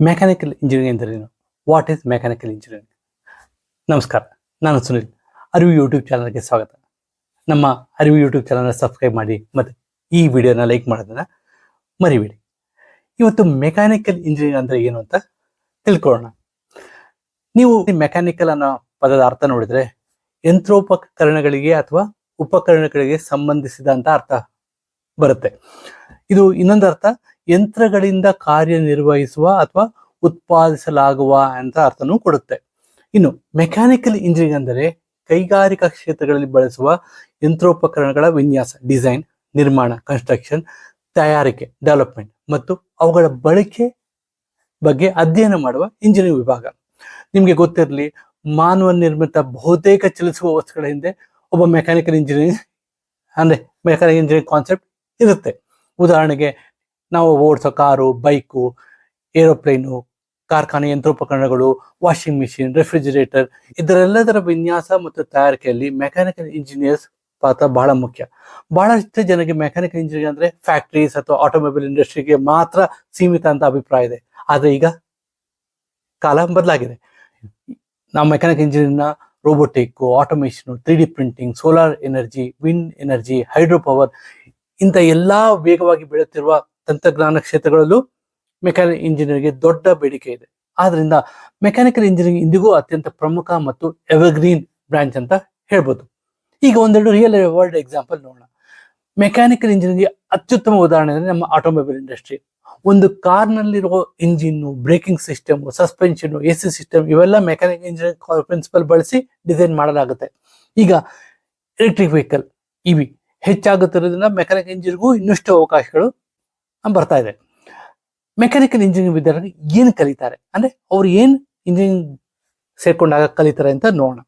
Mechanical engineering ಎಂದರೇನು? What is mechanical engineering? ನಮಸ್ಕಾರ, ನಾನು ಸುನಿಲ್. ಅರಿವು ಯೂಟ್ಯೂಬ್ ಚಾನಲ್ಗೆ ಸ್ವಾಗತ. ನಮ್ಮ ಅರಿವು ಯೂಟ್ಯೂಬ್ ಚಾನಲ್ನ ಸಬ್ಸ್ಕ್ರೈಬ್ ಮಾಡಿ ಮತ್ತು ಈ ವಿಡಿಯೋನ ಲೈಕ್ ಮಾಡೋದನ್ನ ಮರಿಬೇಡಿ. ಇವತ್ತು ಮೆಕ್ಯಾನಿಕಲ್ ಇಂಜಿನಿಯರಿಂಗ್ ಅಂದರೆ ಏನು ಅಂತ ತಿಳ್ಕೊಳ್ಳೋಣ. ನೀವು ಮೆಕ್ಯಾನಿಕಲ್ ಅನ್ನೋ ಪದದ ಅರ್ಥ ನೋಡಿದ್ರೆ ಯಂತ್ರೋಪಕರಣಗಳಿಗೆ ಅಥವಾ ಉಪಕರಣಗಳಿಗೆ ಸಂಬಂಧಿಸಿದಂತ ಅರ್ಥ ಬರುತ್ತೆ. ಇದು ಇನ್ನೊಂದು ಅರ್ಥ ಯಂತ್ರಗಳಿಂದ ಕಾರ್ಯನಿರ್ವಹಿಸುವ ಅಥವಾ ಉತ್ಪಾದಿಸಲಾಗುವ ಅಂತ ಅರ್ಥನೂ ಕೊಡುತ್ತೆ. ಇನ್ನು ಮೆಕ್ಯಾನಿಕಲ್ ಇಂಜಿನಿಯರಿಂಗ್ ಅಂದರೆ ಕೈಗಾರಿಕಾ ಕ್ಷೇತ್ರಗಳಲ್ಲಿ ಬಳಸುವ ಯಂತ್ರೋಪಕರಣಗಳ ವಿನ್ಯಾಸ, ಡಿಸೈನ್, ನಿರ್ಮಾಣ, ಕನ್ಸ್ಟ್ರಕ್ಷನ್, ತಯಾರಿಕೆ, ಡೆವಲಪ್ಮೆಂಟ್ ಮತ್ತು ಅವುಗಳ ಬಳಕೆ ಬಗ್ಗೆ ಅಧ್ಯಯನ ಮಾಡುವ ಇಂಜಿನಿಯರಿಂಗ್ ವಿಭಾಗ. ನಿಮಗೆ ಗೊತ್ತಿರಲಿ, ಮಾನವ ನಿರ್ಮಿತ ಬಹುತೇಕ ಚಲಿಸುವ ವಸ್ತುಗಳ ಹಿಂದೆ ಒಬ್ಬ ಮೆಕ್ಯಾನಿಕಲ್ ಇಂಜಿನಿಯರಿಂಗ್ ಕಾನ್ಸೆಪ್ಟ್ ಇರುತ್ತೆ. ಉದಾಹರಣೆಗೆ ನಾವು ಓಡಿಸೋ ಕಾರು, ಬೈಕು, ಏರೋಪ್ಲೇನು, ಕಾರ್ಖಾನೆ ಯಂತ್ರೋಪಕರಣಗಳು, ವಾಷಿಂಗ್ ಮಿಷಿನ್, ರೆಫ್ರಿಜಿರೇಟರ್, ಇದರೆಲ್ಲದರ ವಿನ್ಯಾಸ ಮತ್ತು ತಯಾರಿಕೆಯಲ್ಲಿ ಮೆಕ್ಯಾನಿಕಲ್ ಇಂಜಿನಿಯರ್ಸ್ ಪಾತ್ರ ಬಹಳ ಮುಖ್ಯ. ಬಹಳಷ್ಟು ಜನಕ್ಕೆ ಮೆಕ್ಯಾನಿಕಲ್ ಇಂಜಿನಿಯರಿಂಗ್ ಅಂದ್ರೆ ಫ್ಯಾಕ್ಟ್ರೀಸ್ ಅಥವಾ ಆಟೋಮೊಬೈಲ್ ಇಂಡಸ್ಟ್ರಿಗೆ ಮಾತ್ರ ಸೀಮಿತ ಅಂತ ಅಭಿಪ್ರಾಯ ಇದೆ. ಆದ್ರೆ ಈಗ ಕಾಲ ಬದಲಾಗಿದೆ. ನಾವು ಮೆಕ್ಯಾನಿಕಲ್ ಇಂಜಿನಿಯರಿಂಗ್ನ robotic, automation, 3D printing, solar energy, wind energy, hydro power ಇಂಥ ಎಲ್ಲಾ ವೇಗವಾಗಿ ಬೆಳೆಯುತ್ತಿರುವ ತಂತ್ರಜ್ಞಾನ ಕ್ಷೇತ್ರಗಳಲ್ಲೂ ಮೆಕ್ಯಾನಿಕಲ್ ಇಂಜಿನಿಯರಿಂಗ್ಗೆ ದೊಡ್ಡ ಬೇಡಿಕೆ ಇದೆ. ಆದ್ರಿಂದ ಮೆಕ್ಯಾನಿಕಲ್ ಇಂಜಿನಿಯರಿಂಗ್ ಇಂದಿಗೂ ಅತ್ಯಂತ ಪ್ರಮುಖ ಮತ್ತು ಎವರ್ಗ್ರೀನ್ ಬ್ರಾಂಚ್ ಅಂತ ಹೇಳ್ಬೋದು. ಈಗ ಒಂದೆರಡು ರಿಯಲ್ ವರ್ಲ್ಡ್ ಎಕ್ಸಾಂಪಲ್ ನೋಡೋಣ. ಮೆಕ್ಯಾನಿಕಲ್ ಇಂಜಿನಿಯರಿಂಗ್ ಅತ್ಯುತ್ತಮ ಉದಾಹರಣೆ ಅಂದ್ರೆ ನಮ್ಮ ಆಟೋಮೊಬೈಲ್ ಇಂಡಸ್ಟ್ರಿ. ಒಂದು ಕಾರ್ನಲ್ಲಿರುವ ಇಂಜಿನ್ನು, braking system, suspension, AC system ಇವೆಲ್ಲ ಮೆಕ್ಯಾನಿಕಲ್ ಇಂಜಿನಿಯರಿಂಗ್ ಪ್ರಿನ್ಸಿಪಲ್ ಬಳಸಿ ಡಿಸೈನ್ ಮಾಡಲಾಗುತ್ತೆ. ಈಗ ಎಲೆಕ್ಟ್ರಿಕ್ ವೆಹಿಕಲ್, EV ಹೆಚ್ಚಾಗುತ್ತಿರೋದ್ರಿಂದ ಮೆಕ್ಯಾನಿಕಲ್ ಇಂಜಿನಿಯರಿಂಗೂ ಇನ್ನಷ್ಟು ಅವಕಾಶಗಳು ಬರ್ತಾ ಇದೆ. ಮೆಕ್ಯಾನಿಕಲ್ ಇಂಜಿನಿಯರಿಂಗ್ ವಿದ್ಯಾರ್ಥಿ ಏನು ಕಲಿತಾರೆ ಅಂದ್ರೆ ಅವ್ರು ಏನ್ ಇಂಜಿನಿಯರಿಂಗ್ ಸೇರ್ಕೊಂಡಾಗ ಕಲಿತಾರೆ ಅಂತ ನೋಡೋಣ.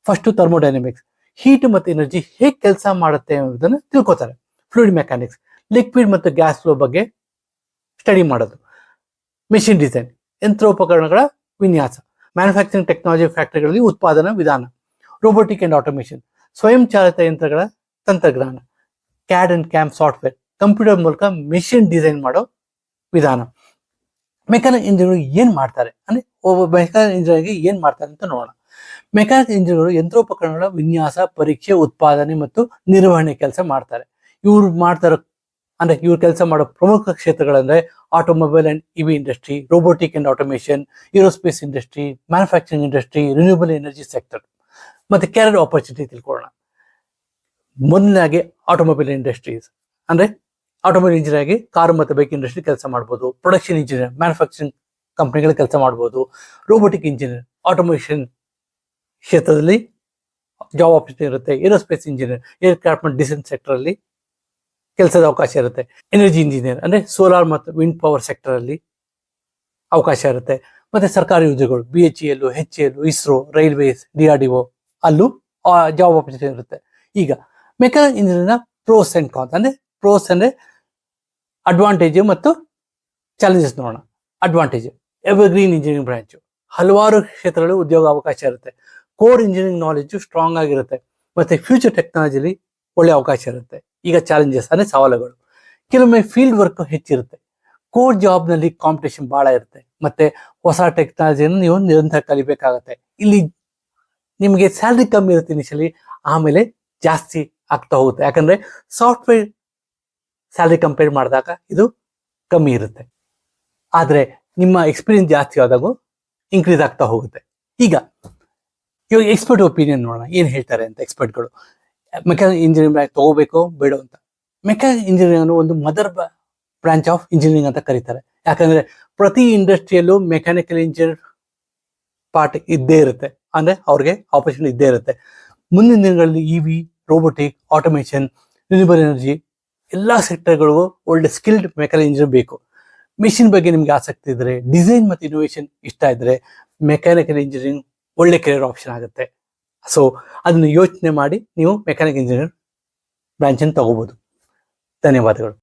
ಫಸ್ಟ್ ಥರ್ಮೋಡೈನಮಿಕ್ಸ್, ಹೀಟ್ ಮತ್ತು ಎನರ್ಜಿ ಹೇಗೆ ಕೆಲಸ ಮಾಡುತ್ತೆ ಅನ್ನೋದನ್ನ ತಿಳ್ಕೊತಾರೆ. ಫ್ಲೂಯಿಡ್ ಮೆಕ್ಯಾನಿಕ್ಸ್, ಲಿಕ್ವಿಡ್ ಮತ್ತು ಗ್ಯಾಸ್ ಫ್ಲೋ ಬಗ್ಗೆ ಸ್ಟಡಿ ಮಾಡೋದು. ಮೆಷಿನ್ ಡಿಸೈನ್, ಯಂತ್ರೋಪಕರಣಗಳ ವಿನ್ಯಾಸ. ಮ್ಯಾನುಫ್ಯಾಕ್ಚರಿಂಗ್ ಟೆಕ್ನಾಲಜಿ, ಫ್ಯಾಕ್ಟರಿಗಳಲ್ಲಿ ಉತ್ಪಾದನಾ ವಿಧಾನ. ರೋಬೋಟಿಕ್ ಅಂಡ್ ಆಟೋಮೇಷನ್, ಸ್ವಯಂ ಚಾಲಿತ ಯಂತ್ರಗಳ ತಂತ್ರಜ್ಞಾನ. CAD and CAM software, computer ಮೂಲಕ ಮೆಷಿನ್ ಡಿಸೈನ್ ಮಾಡೋ ವಿಧಾನ. ಮೆಕ್ಯಾನಿಕಲ್ ಇಂಜಿನಿಯರ್ ಏನ್ ಮಾಡ್ತಾರೆ ಅಂದ್ರೆ ಒಬ್ಬ ಮೆಕ್ಯಾನಿಕಲ್ ಇಂಜಿನಿಯರ್ಗೆ ಏನ್ ಮಾಡ್ತಾರೆ ಅಂತ ನೋಡೋಣ. ಮೆಕ್ಯಾನಿಕಲ್ ಇಂಜಿನಿಯರ್ ಯಂತ್ರೋಪಕರಣಗಳ ವಿನ್ಯಾಸ, ಪರೀಕ್ಷೆ, ಉತ್ಪಾದನೆ ಮತ್ತು ನಿರ್ವಹಣೆ ಕೆಲಸ ಮಾಡ್ತಾರೆ. ಇವ್ರು ಕೆಲಸ ಮಾಡೋ ಪ್ರಮುಖ ಕ್ಷೇತ್ರಗಳಂದ್ರೆ automobile and EV industry, robotic and automation, aerospace industry, manufacturing industry, renewable energy sector. ಮತ್ತೆ ಕ್ಯಾರಿಯರ್ ಆಪರ್ಚುನಿಟಿ ತಿಳ್ಕೊಳ್ಳೋಣ. ಮೊದಲನೇದಾಗಿ ಆಟೋಮೊಬೈಲ್ ಇಂಡಸ್ಟ್ರೀಸ್ ಅಂದ್ರೆ ಆಟೋಮೊಬೈಲ್ ಇಂಜಿನಿಯರ್ ಆಗಿ ಕಾರು ಮತ್ತು ಬೈಕ್ ಇಂಡಸ್ಟ್ರಿ ಕೆಲಸ ಮಾಡ್ಬೋದು. ಪ್ರೊಡಕ್ಷನ್ ಇಂಜಿನಿಯರ್, ಮ್ಯಾನುಫ್ಯಾಕ್ಚರಿಂಗ್ ಕಂಪನಿಗಳು ಕೆಲಸ ಮಾಡ್ಬೋದು. ರೋಬೋಟಿಕ್ ಇಂಜಿನಿಯರ್, ಆಟೋಮೇಷನ್ ಕ್ಷೇತ್ರದಲ್ಲಿ ಜಾಬ್ ಆಪರ್ಚುನಿಟಿ ಇರುತ್ತೆ. Aerospace engineer, aircraft design sector ಅಲ್ಲಿ ಕೆಲಸದ ಅವಕಾಶ ಇರುತ್ತೆ. ಎನರ್ಜಿ ಇಂಜಿನಿಯರ್ ಅಂದ್ರೆ ಸೋಲಾರ್ ಮತ್ತು ವಿಂಡ್ ಪವರ್ ಸೆಕ್ಟರ್ ಅಲ್ಲಿ ಅವಕಾಶ ಇರುತ್ತೆ. ಮತ್ತೆ ಸರ್ಕಾರಿ ಹುದ್ದೆಗಳು BHEL, HAL, ISRO, railways, DRDO ಅಲ್ಲೂ ಜಾಬ್ ಆಪರ್ಚುನಿಟಿ ಇರುತ್ತೆ. ಈಗ ಮೆಕ್ಯಾನಿಕಲ್ ಇಂಜಿನಿಯರಿಂಗ್ನ ಪ್ರೋಸ್ ಅಂಡ್ ಕಾನ್ಸ್ ಅಂದ್ರೆ ಪ್ರೋಸ್ ಅಂದ್ರೆ ಅಡ್ವಾಂಟೇಜ್ ಮತ್ತು ಚಾಲೆಂಜಸ್ ನೋಡೋಣ. ಅಡ್ವಾಂಟೇಜ್, ಎವರ್ಗ್ರೀನ್ ಇಂಜಿನಿಯರಿಂಗ್ ಬ್ರಾಂಚ್, ಹಲವಾರು ಕ್ಷೇತ್ರಗಳಲ್ಲಿ ಉದ್ಯೋಗ ಅವಕಾಶ ಇರುತ್ತೆ. ಕೋರ್ ಇಂಜಿನಿಯರಿಂಗ್ ನಾಲೆಜ್ ಸ್ಟ್ರಾಂಗ್ ಆಗಿರುತ್ತೆ. ಮತ್ತೆ ಫ್ಯೂಚರ್ ಟೆಕ್ನಾಲಜಿಲಿ ಒಳ್ಳೆ ಅವಕಾಶ ಇರುತ್ತೆ. ಈಗ ಚಾಲೆಂಜಸ್ ಅಂದ್ರೆ ಸವಾಲುಗಳು, ಕೆಲವೊಮ್ಮೆ ಫೀಲ್ಡ್ ವರ್ಕ್ ಹೆಚ್ಚಿರುತ್ತೆ. ಕೋರ್ ಜಾಬ್ ನಲ್ಲಿ ಕಾಂಪಿಟೇಷನ್ ಬಹಳ ಇರುತ್ತೆ. ಮತ್ತೆ ಹೊಸ ಟೆಕ್ನಾಲಜಿಯನ್ನು ನೀವು ನಿರಂತರ ಕಲಿಬೇಕಾಗತ್ತೆ. ಇಲ್ಲಿ ನಿಮಗೆ ಸ್ಯಾಲ್ರಿ ಕಮ್ಮಿ ಇರುತ್ತೆ ಇನಿಷಿಯಲಿ, ಆಮೇಲೆ ಜಾಸ್ತಿ ಆಗ್ತಾ ಹೋಗುತ್ತೆ. ಯಾಕಂದ್ರೆ ಸಾಫ್ಟ್ವೇರ್ ಸ್ಯಾಲ್ರಿ ಕಂಪೇರ್ ಮಾಡಿದಾಗ ಇದು ಕಮ್ಮಿ ಇರುತ್ತೆ. ಆದ್ರೆ ನಿಮ್ಮ ಎಕ್ಸ್ಪೀರಿಯನ್ಸ್ ಜಾಸ್ತಿ ಆದಾಗೂ ಇನ್ಕ್ರೀಸ್ ಆಗ್ತಾ ಹೋಗುತ್ತೆ. ಇವಾಗ ಎಕ್ಸ್ಪರ್ಟ್ ಒಪಿನಿಯನ್ ನೋಡೋಣ, ಏನ್ ಹೇಳ್ತಾರೆ ಅಂತ ಎಕ್ಸ್ಪರ್ಟ್ಗಳು. ಮೆಕ್ಯಾನಿಕಲ್ ಇಂಜಿನಿಯರಿಂಗ್ ತಗೋಬೇಕೋ ಬೇಡೋ ಅಂತ. ಮೆಕ್ಯಾನಿಕಲ್ ಇಂಜಿನಿಯರಿಂಗ್ ಒಂದು ಮದರ್ ಬ್ರಾಂಚ್ ಆಫ್ ಇಂಜಿನಿಯರಿಂಗ್ ಅಂತ ಕರೀತಾರೆ. ಯಾಕಂದ್ರೆ ಪ್ರತಿ ಇಂಡಸ್ಟ್ರಿಯಲ್ಲೂ ಮೆಕ್ಯಾನಿಕಲ್ ಇಂಜಿನಿಯರ್ ಪಾರ್ಟ್ ಇದ್ದೇ ಇರುತ್ತೆ. ಅಂದ್ರೆ ಅವ್ರಿಗೆ ಆಪರ್ಚುನಿಟಿ ಇದ್ದೇ ಇರುತ್ತೆ. ಮುಂದಿನ ದಿನಗಳಲ್ಲಿ EV, robotic, automation, renewable energy ಎಲ್ಲಾ ಸೆಕ್ಟರ್ಗಳಿಗೂ ಒಳ್ಳೆ ಸ್ಕಿಲ್ಡ್ ಮೆಕ್ಯಾನಿಕಲ್ ಇಂಜಿನಿಯರ್ ಬೇಕು. ಮೆಷಿನ್ ಬಗ್ಗೆ ನಿಮ್ಗೆ ಆಸಕ್ತಿ ಇದ್ರೆ, ಡಿಸೈನ್ ಮತ್ತು ಇನೋವೇಷನ್ ಇಷ್ಟ ಇದ್ರೆ ಮೆಕ್ಯಾನಿಕಲ್ ಇಂಜಿನಿಯರಿಂಗ್ ಒಳ್ಳೆ ಕೆರಿಯರ್ ಆಪ್ಷನ್ ಆಗುತ್ತೆ. ಸೊ ಅದನ್ನು ಯೋಚನೆ ಮಾಡಿ ನೀವು ಮೆಕ್ಯಾನಿಕಲ್ ಇಂಜಿನಿಯರ್ ಬ್ರಾಂಚ್ ಅನ್ನು ತಗೋಬಹುದು. ಧನ್ಯವಾದಗಳು.